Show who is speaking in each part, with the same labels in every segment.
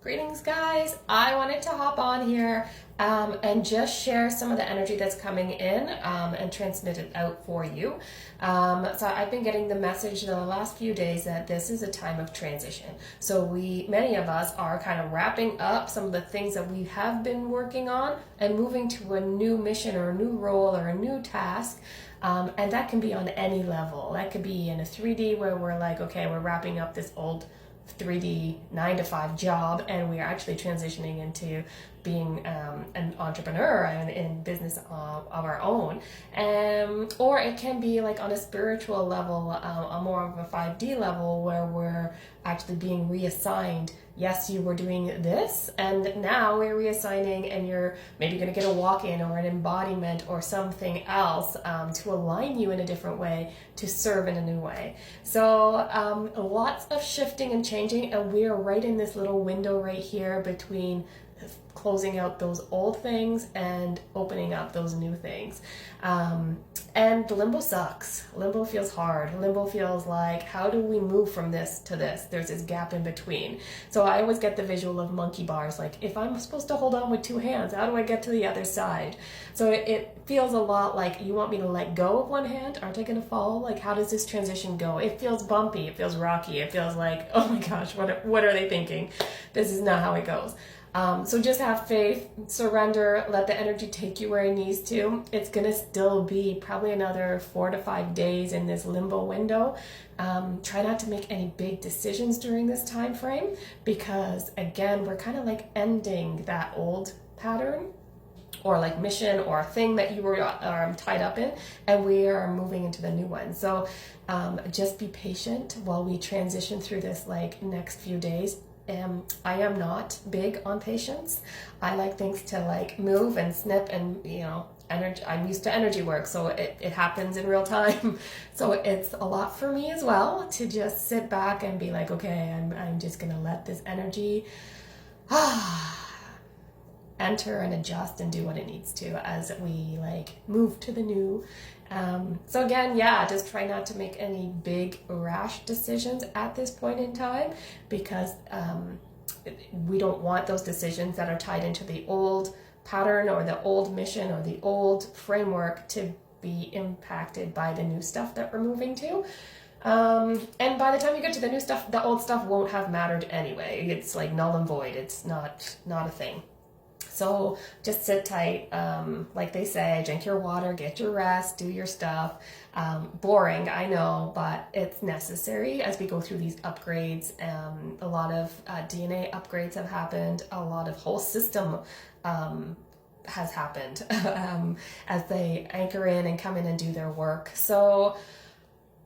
Speaker 1: Greetings, guys. I wanted to hop on here and just share some of the energy that's coming in and transmit it out for you. So I've been getting the message the last few days that this is a time of transition. So many of us are kind of wrapping up some of the things that we have been working on and moving to a new mission or a new role or a new task. And that can be on any level. That could be in a 3D where we're like, okay, we're wrapping up this old 3D 9 to 5 job and we are actually transitioning into being an entrepreneur and in business of our own. Or it can be like on a spiritual level, a more of a 5D level where we're actually being reassigned. Yes, you were doing this and now we're reassigning and you're maybe going to get a walk-in or an embodiment or something else to align you in a different way, to serve in a new way. So lots of shifting and changing, and we're right in this little window right here between closing out those old things and opening up those new things. And limbo sucks. Limbo feels hard. Limbo feels like, how do we move from this to this? There's this gap in between. So I always get the visual of monkey bars. Like, if I'm supposed to hold on with 2 hands, how do I get to the other side? So it feels a lot like, you want me to let go of one hand? Aren't I going to fall? Like, how does this transition go? It feels bumpy. It feels rocky. It feels like, oh my gosh, what are they thinking? This is not how it goes. So just have faith, surrender, let the energy take you where it needs to. It's going to still be probably another 4 to 5 days in this limbo window. Try not to make any big decisions during this time frame because, again, we're kind of like ending that old pattern or like mission or thing that you were tied up in, and we are moving into the new one. So just be patient while we transition through this like next few days. I am not big on patience. I like things to like move and snip and, energy. I'm used to energy work, so it happens in real time. So it's a lot for me as well to just sit back and be like, okay, I'm just going to let this energy enter and adjust and do what it needs to as we like move to the new. So again, just try not to make any big rash decisions at this point in time because we don't want those decisions that are tied into the old pattern or the old mission or the old framework to be impacted by the new stuff that we're moving to. And by the time you get to the new stuff, the old stuff won't have mattered anyway. It's like null and void. It's not a thing. So just sit tight, like they say, drink your water, get your rest, do your stuff. Boring, I know, but it's necessary as we go through these upgrades. A lot of DNA upgrades have happened. A lot of whole system has happened as they anchor in and come in and do their work. So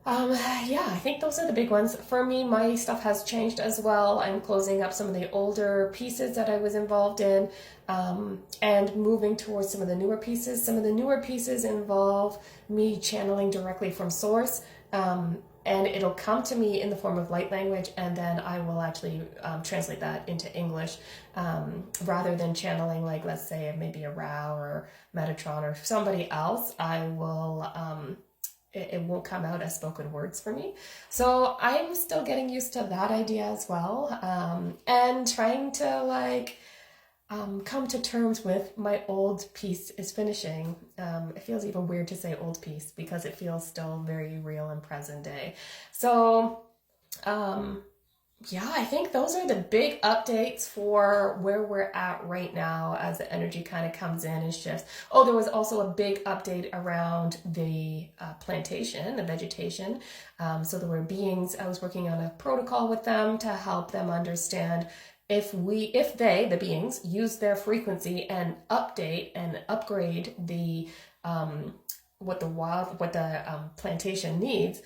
Speaker 1: I think those are the big ones. For me, my stuff has changed as well. I'm closing up some of the older pieces that I was involved in and moving towards some of the newer pieces. Some of the newer pieces involve me channeling directly from source, and it'll come to me in the form of light language, and then I will actually translate that into English rather than channeling, like, let's say, maybe a Ra or Metatron or somebody else. I will... it won't come out as spoken words for me. So I'm still getting used to that idea as well, and trying to come to terms with my old piece is finishing. It feels even weird to say old piece because it feels still very real and present day. So I think those are the big updates for where we're at right now as the energy kind of comes in and shifts. Oh, there was also a big update around the plantation, the vegetation. So there were beings, I was working on a protocol with them to help them understand if they, the beings, use their frequency and update and upgrade the what the plantation needs,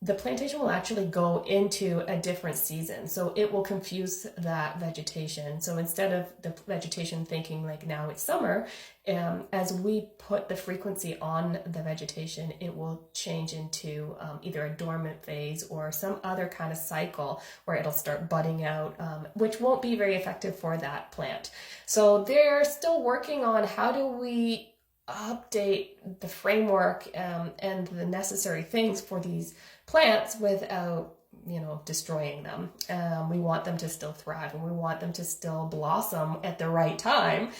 Speaker 1: the plantation will actually go into a different season. So it will confuse that vegetation. So instead of the vegetation thinking like now it's summer, as we put the frequency on the vegetation, it will change into either a dormant phase or some other kind of cycle where it'll start budding out, which won't be very effective for that plant. So they're still working on how do we update the framework and the necessary things for these plants without destroying them. We want them to still thrive, and we want them to still blossom at the right time,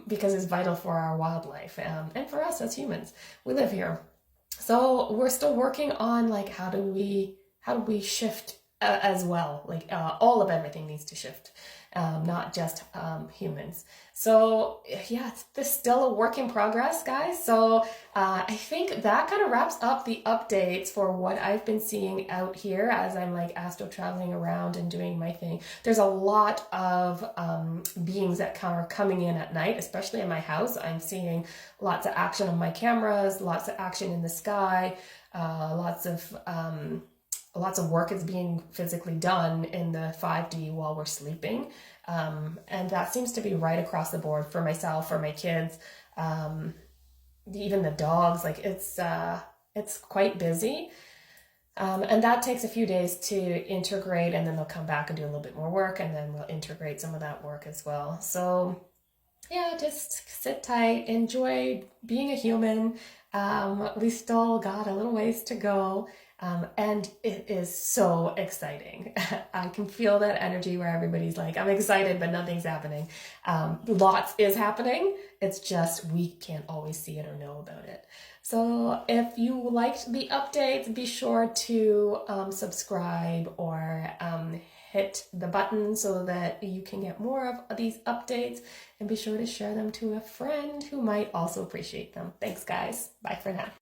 Speaker 1: because it's vital for our wildlife, and for us as humans. We live here. So we're still working on like how do we shift as well. Like all of everything needs to shift, not just humans. So yeah, it's still a work in progress, guys. So I think that kind of wraps up the updates for what I've been seeing out here as I'm like astro traveling around and doing my thing. There's a lot of beings that are coming in at night, especially in my house. I'm seeing lots of action on my cameras, lots of action in the sky, lots of work is being physically done in the 5D while we're sleeping. And that seems to be right across the board for myself, for my kids, even the dogs. Like it's quite busy. And that takes a few days to integrate, and then they'll come back and do a little bit more work, and then we'll integrate some of that work as well. So yeah, just sit tight, enjoy being a human. We still got a little ways to go. And it is so exciting. I can feel that energy where everybody's like, I'm excited, but nothing's happening. Lots is happening. It's just we can't always see it or know about it. So if you liked the updates, be sure to subscribe or hit the button so that you can get more of these updates, and be sure to share them to a friend who might also appreciate them. Thanks, guys. Bye for now.